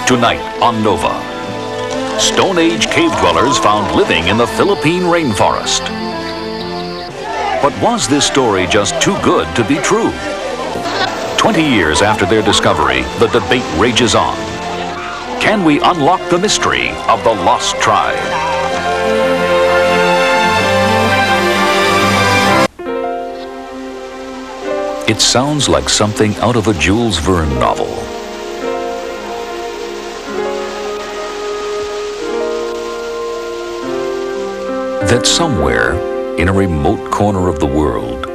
Tonight on Nova, Stone Age cave dwellers found living in the Philippine rainforest. But was this story just too good to be true? 20 years after their discovery, the debate rages on. Can we unlock the mystery of the lost tribe? It sounds like something out of a Jules Verne novel. That somewhere in a remote corner of the world,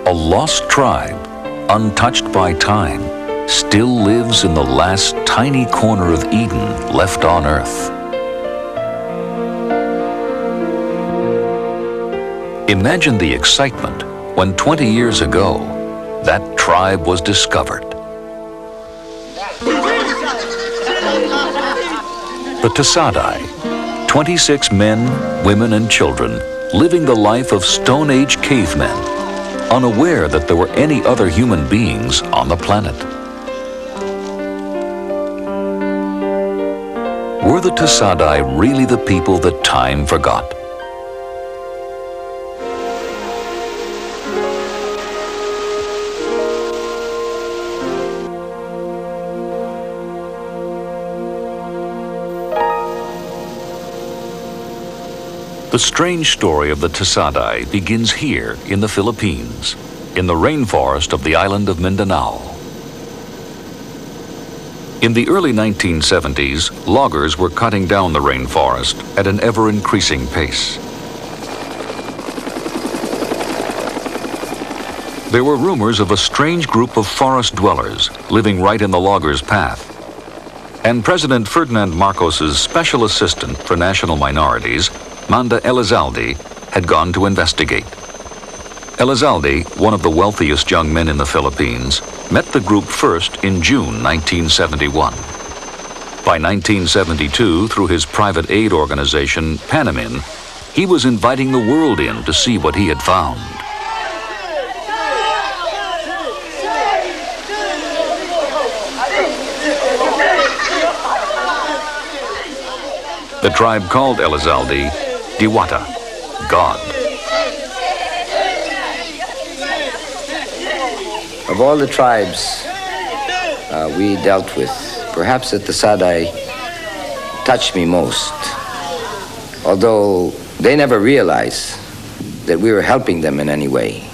a lost tribe, untouched by time, still lives in the last tiny corner of Eden left on Earth. Imagine the excitement when 20 years ago, that tribe was discovered. The Tasaday, 26 men, women, and children living the life of Stone Age cavemen, unaware that there were any other human beings on the planet. Were the Tasaday really the people that time forgot? The strange story of the Tasaday begins here in the Philippines, in the rainforest of the island of Mindanao. In the early 1970s, loggers were cutting down the rainforest at an ever-increasing pace. There were rumors of a strange group of forest dwellers living right in the loggers' path. And President Ferdinand Marcos's special assistant for national minorities, Elizalde, had gone to investigate. Elizalde, one of the wealthiest young men in the Philippines, met the group first in June 1971. By 1972, through his private aid organization, Panamin, he was inviting the world in to see what he had found. The tribe called Elizalde Diwata, God. Of all the tribes we dealt with, perhaps the Tasaday touched me most. Although they never realized that we were helping them in any way.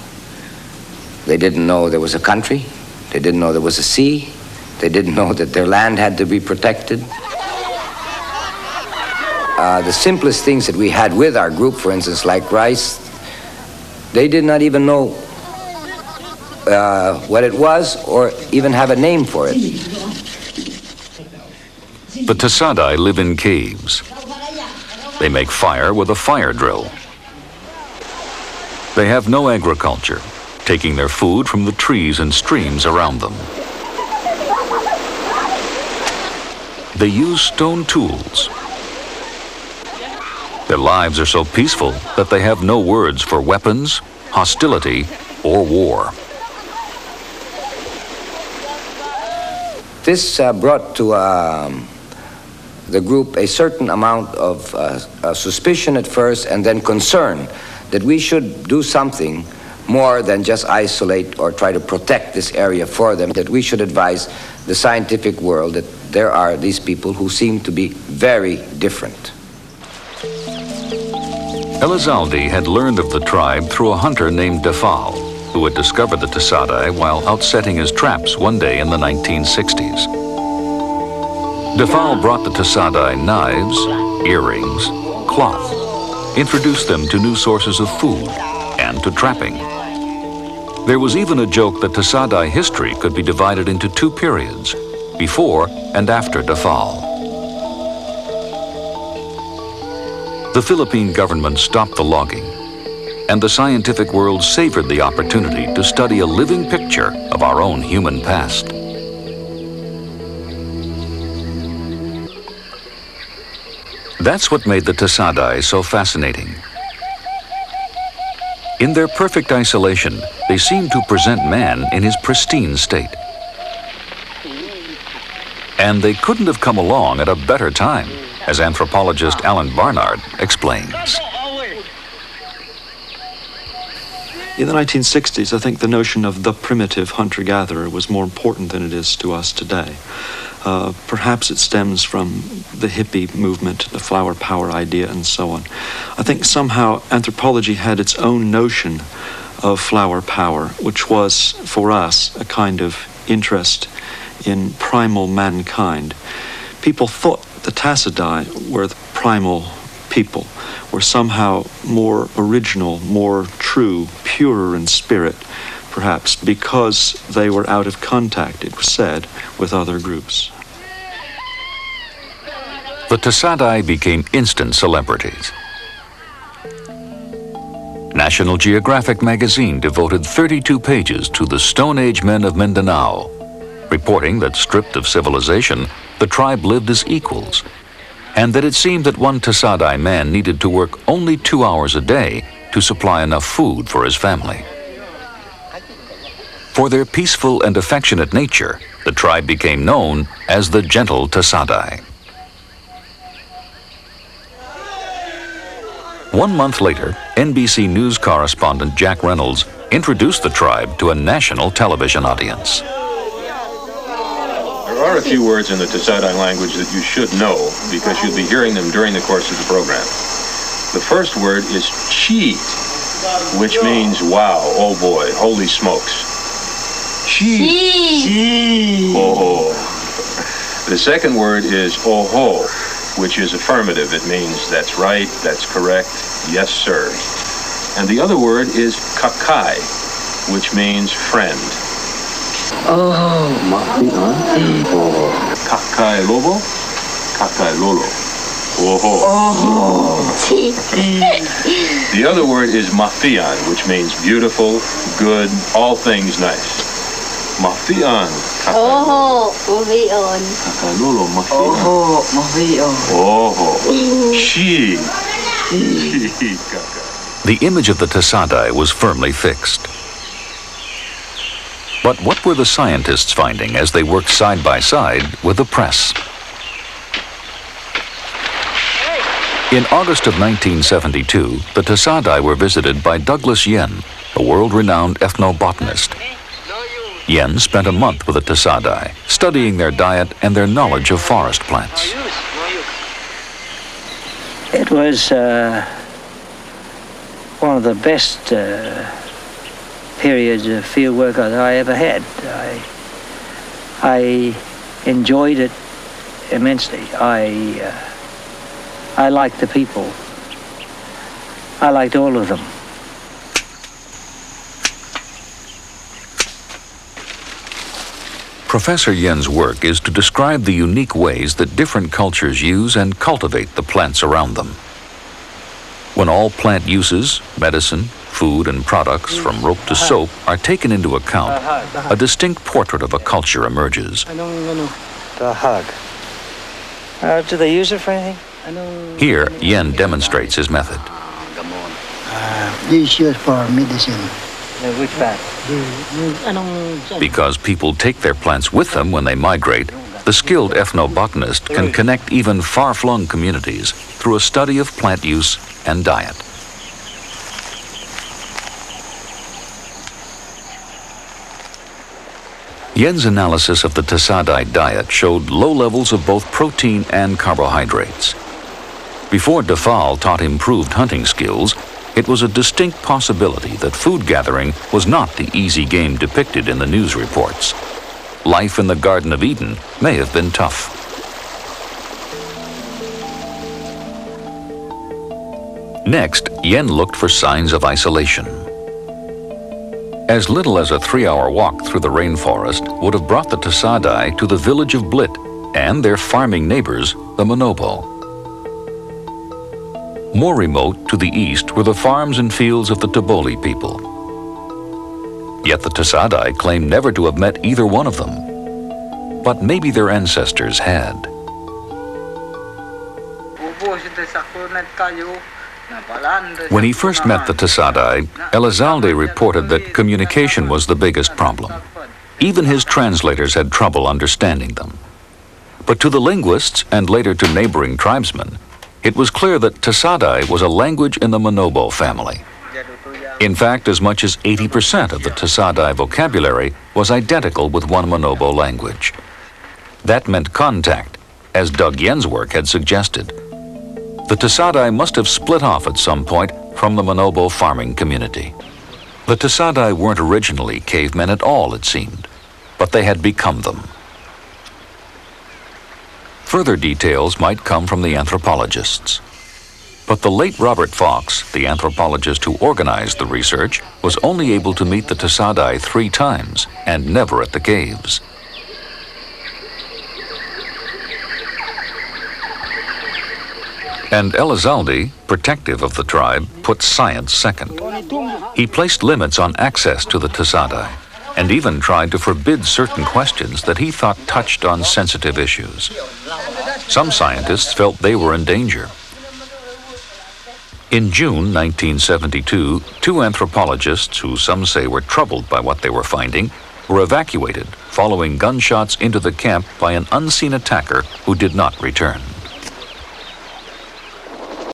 They didn't know there was a country. They didn't know there was a sea. They didn't know that their land had to be protected. The simplest things that we had with our group, for instance, like rice, they did not even know what it was or even have a name for it. The Tasaday live in caves. They make fire with a fire drill. They have no agriculture, taking their food from the trees and streams around them. They use stone tools. Their lives are so peaceful that they have no words for weapons, hostility, or war. This brought to the group a certain amount of suspicion at first, and then concern that we should do something more than just isolate or try to protect this area for them, that we should advise the scientific world that there are these people who seem to be very different. Elizalde had learned of the tribe through a hunter named Defal, who had discovered the Tasaday while out setting his traps one day in the 1960s. Defal brought the Tasaday knives, earrings, cloth, introduced them to new sources of food, and to trapping. There was even a joke that Tasaday history could be divided into two periods, before and after Defal. The Philippine government stopped the logging, and the scientific world savored the opportunity to study a living picture of our own human past. That's what made the Tasaday so fascinating. In their perfect isolation, they seem to present man in his pristine state. And they couldn't have come along at a better time, as anthropologist Alan Barnard explains. In the 1960s, I think the notion of the primitive hunter-gatherer was more important than it is to us today. Perhaps it stems from the hippie movement, the flower power idea, and so on. I think somehow anthropology had its own notion of flower power, which was, for us, a kind of interest in primal mankind. People thought the Tasaday were the primal people, were somehow more original, more true, purer in spirit, perhaps because they were out of contact, it was said, with other groups. The Tasaday became instant celebrities. National Geographic magazine devoted 32 pages to the Stone Age men of Mindanao, reporting that stripped of civilization, the tribe lived as equals, and that it seemed that one Tasaday man needed to work only 2 hours a day to supply enough food for his family. For their peaceful and affectionate nature, the tribe became known as the Gentle Tasaday. 1 month later, NBC News correspondent Jack Reynolds introduced the tribe to a national television audience. There are a few words in the Tasaday language that you should know because you'll be hearing them during the course of the program. The first word is chi, which means wow, oh boy, holy smokes. Chi. Oh. The second word is oho, which is affirmative. It means that's right, that's correct, yes sir. And the other word is kakai, which means friend. Kakai lobo, kakai lolo. The other word is mafian, which means beautiful, good, all things nice. Mafian. Mafian. Kakai lolo, mafian. She. The image of the Tasaday was firmly fixed. But what were the scientists finding as they worked side by side with the press? In August of 1972, the Tasaday were visited by Douglas Yen, a world-renowned ethnobotanist. Yen spent a month with the Tasaday, studying their diet and their knowledge of forest plants. It was one of the best periods of field work that I ever had. I enjoyed it immensely. I liked the people. I liked all of them. Professor Yen's work is to describe the unique ways that different cultures use and cultivate the plants around them. When all plant uses, medicine, food, and products from rope to soap are taken into account, a distinct portrait of a culture emerges. The hug. Do they use it for anything? Here, Yen demonstrates his method. This is used for medicine. Which part? Because people take their plants with them when they migrate, the skilled ethnobotanist can connect even far-flung communities through a study of plant use and diet. Yen's analysis of the Tasaday diet showed low levels of both protein and carbohydrates. Before Defal taught improved hunting skills, it was a distinct possibility that food gathering was not the easy game depicted in the news reports. Life in the Garden of Eden may have been tough. Next, Yen looked for signs of isolation. As little as a 3-hour walk through the rainforest would have brought the Tasaday to the village of Blit and their farming neighbors, the Monobo. More remote to the east were the farms and fields of the Taboli people. Yet the Tasaday claimed never to have met either one of them. But maybe their ancestors had. When he first met the Tasaday, Elizalde reported that communication was the biggest problem. Even his translators had trouble understanding them. But to the linguists and later to neighboring tribesmen, it was clear that Tasaday was a language in the Manobo family. In fact, as much as 80% of the Tasaday vocabulary was identical with one Manobo language. That meant contact, as Doug Yen's work had suggested. The Tasaday must have split off at some point from the Manobo farming community. The Tasaday weren't originally cavemen at all, it seemed, but they had become them. Further details might come from the anthropologists. But the late Robert Fox, the anthropologist who organized the research, was only able to meet the Tasaday 3 times, and never at the caves. And Elizalde, protective of the tribe, put science second. He placed limits on access to the Tasaday, and even tried to forbid certain questions that he thought touched on sensitive issues. Some scientists felt they were in danger. In June 1972, 2 anthropologists, who some say were troubled by what they were finding, were evacuated following gunshots into the camp by an unseen attacker who did not return.